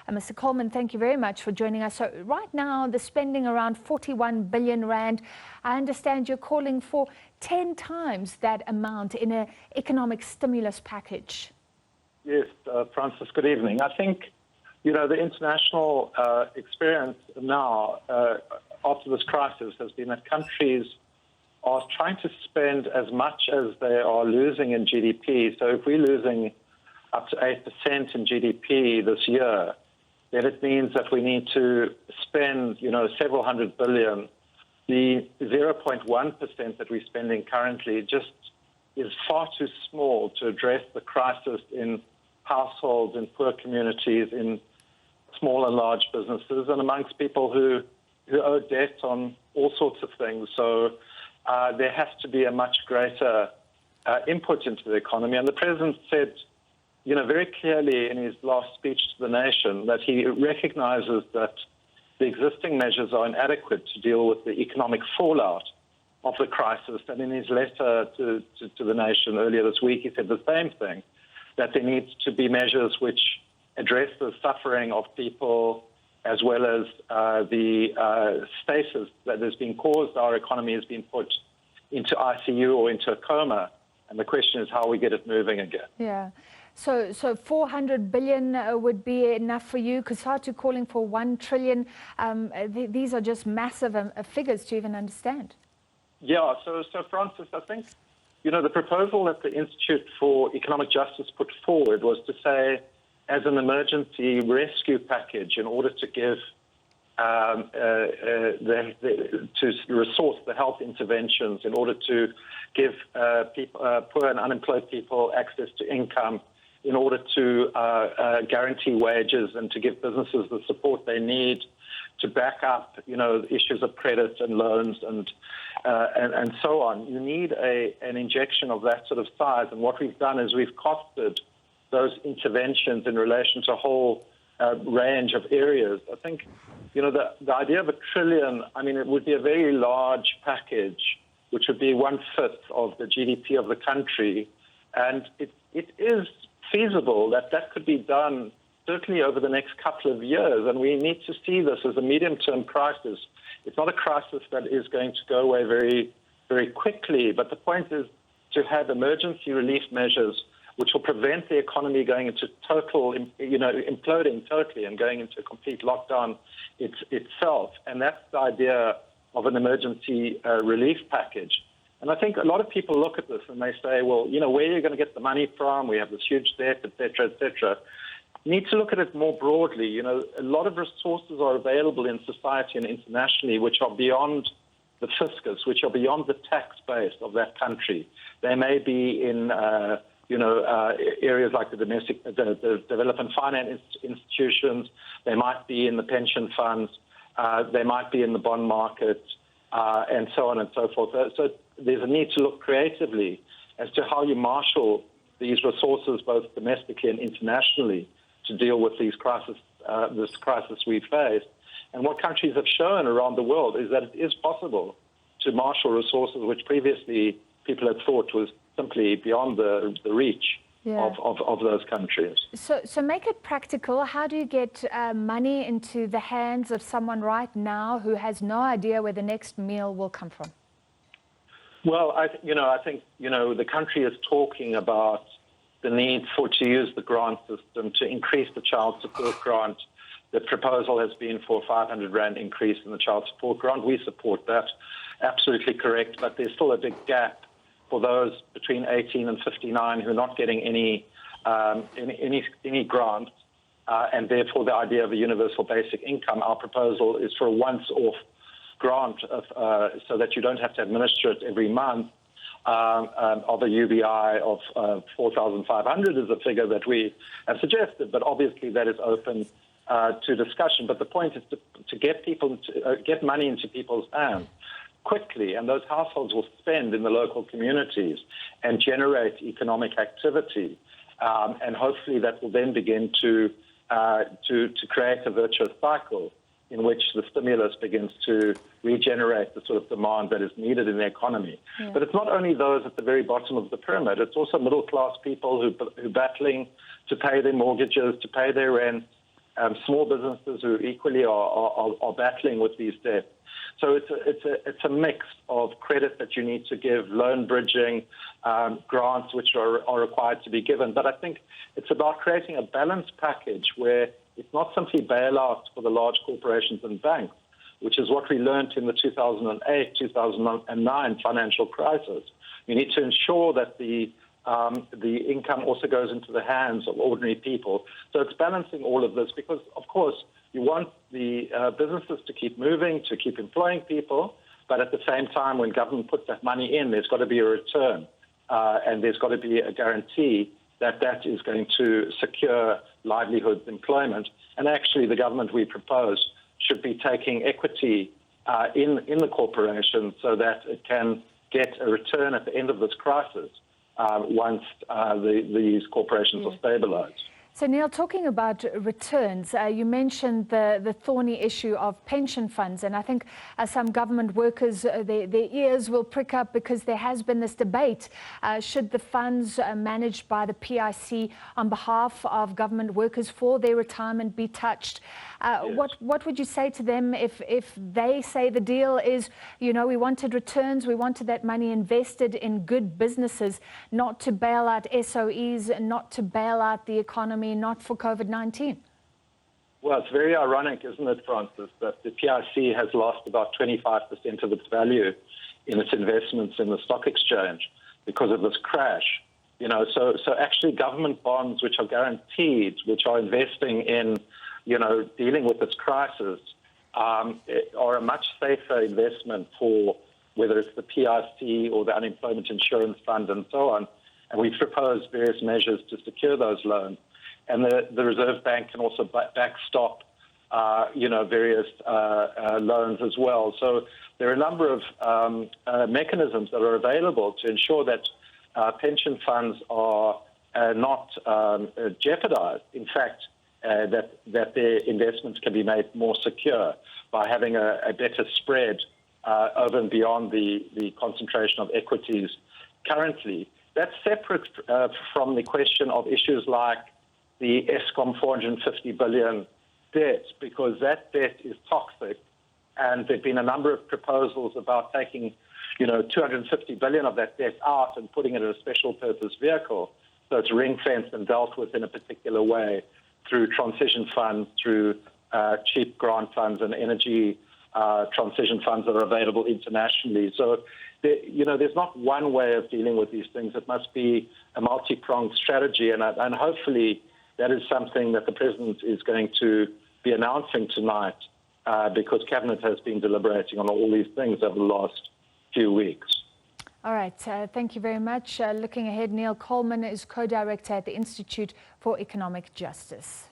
Mr. Coleman, thank you very much for joining us. So right now, the spending around 41 billion rand. I understand you're calling for 10 times that amount in an economic stimulus package. Yes, Francis, good evening. I think, the international experience now after this crisis has been that countries are trying to spend as much as they are losing in GDP. So if we're losing up to 8% in GDP this year, then it means that we need to spend, several hundred billion. The 0.1% that we're spending currently just is far too small to address the crisis in households, in poor communities, in small and large businesses, and amongst people who owe debt on all sorts of things. So there has to be a much greater input into the economy. And the president said, very clearly in his last speech to the nation that he recognizes that the existing measures are inadequate to deal with the economic fallout of the crisis. And in his letter to the nation earlier this week, he said the same thing, that there needs to be measures which address the suffering of people as well as the stasis that has been caused. Our economy has been put into ICU or into a coma. And the question is how we get it moving again. Yeah. So 400 billion would be enough for you? Because SABC calling for 1 trillion. These are just massive figures to even understand. Yeah. So Francis, I think, the proposal that the Institute for Economic Justice put forward was to say, as an emergency rescue package, in order to give to resource the health interventions, in order to give poor and unemployed people access to income, in order to guarantee wages and to give businesses the support they need to back up, issues of credit and loans and so on. You need an injection of that sort of size. And what we've done is we've costed those interventions in relation to a whole range of areas. I think, the idea of 1 trillion, it would be a very large package, which would be 1/5 of the GDP of the country. And it is feasible that could be done certainly over the next couple of years. And we need to see this as a medium-term crisis. It's not a crisis that is going to go away very, very quickly. But the point is to have emergency relief measures which will prevent the economy going into total, imploding totally and going into a complete lockdown itself. And that's the idea of an emergency relief package. And I think a lot of people look at this and they say, well, where are you going to get the money from? We have this huge debt, et cetera, et cetera. You need to look at it more broadly. A lot of resources are available in society and internationally which are beyond the fiscus, which are beyond the tax base of that country. They may be in areas like the development finance institutions. They might be in the pension funds. They might be in the bond market, and so on and so forth. So there's a need to look creatively as to how you marshal these resources, both domestically and internationally, to deal with this crisis we face. And what countries have shown around the world is that it is possible to marshal resources which previously people had thought was simply beyond the reach of those countries. So make it practical. How do you get money into the hands of someone right now who has no idea where the next meal will come from? Well, I think the country is talking about the need to use the grant system to increase the child support grant. The proposal has been for 500 rand increase in the child support grant. We support that. Absolutely correct. But there's still a big gap for those between 18 and 59 who are not getting any grant, and therefore the idea of a universal basic income. Our proposal is for a once-off grant so that you don't have to administer it every month, of a UBI of 4,500 is a figure that we have suggested, but obviously that is open to discussion. But the point is to get people get money into people's hands quickly, and those households will spend in the local communities and generate economic activity, and hopefully that will then begin to create a virtuous cycle in which the stimulus begins to regenerate the sort of demand that is needed in the economy. Yeah. But it's not only those at the very bottom of the pyramid, it's also middle-class people who are battling to pay their mortgages, to pay their rent, small businesses who equally are battling with these debts. So it's a mix of credit that you need to give, loan bridging, grants which are required to be given. But I think it's about creating a balanced package where it's not simply bailouts for the large corporations and banks, which is what we learned in the 2008-2009 financial crisis. You need to ensure that the income also goes into the hands of ordinary people. So it's balancing all of this because, of course, you want the businesses to keep moving, to keep employing people, but at the same time, when government puts that money in, there's got to be a return, and there's got to be a guarantee that that is going to secure livelihoods, employment. And actually, the government we propose should be taking equity in the corporation so that it can get a return at the end of this crisis once these corporations are stabilized. So, Neil, talking about returns, you mentioned the thorny issue of pension funds. And I think some government workers, their ears will prick up because there has been this debate. Should the funds managed by the PIC on behalf of government workers for their retirement be touched? Yes. What would you say to them if they say the deal is, you know, we wanted returns, we wanted that money invested in good businesses, not to bail out SOEs, not to bail out the economy, not for COVID-19? Well, it's very ironic, isn't it, Francis, that the PIC has lost about 25% of its value in its investments in the stock exchange because of this crash. You know, so actually government bonds, which are guaranteed, which are investing in, you know, dealing with this crisis, are a much safer investment for whether it's the PIC or the Unemployment Insurance Fund and so on. And we've proposed various measures to secure those loans. And the Reserve Bank can also backstop, you know, various loans as well. So there are a number of mechanisms that are available to ensure that pension funds are not jeopardized. In fact, that their investments can be made more secure by having a better spread over and beyond the concentration of equities currently. That's separate from the question of issues like the Eskom 450 billion debt, because that debt is toxic, and there have been a number of proposals about taking, you know, 250 billion of that debt out and putting it in a special purpose vehicle, so it's ring-fenced and dealt with in a particular way through transition funds, through cheap grant funds and energy transition funds that are available internationally. So, you know, there's not one way of dealing with these things. It must be a multi-pronged strategy, and hopefully that is something that the President is going to be announcing tonight because Cabinet has been deliberating on all these things over the last few weeks. All right. Thank you very much. Looking ahead, Neil Coleman is co-director at the Institute for Economic Justice.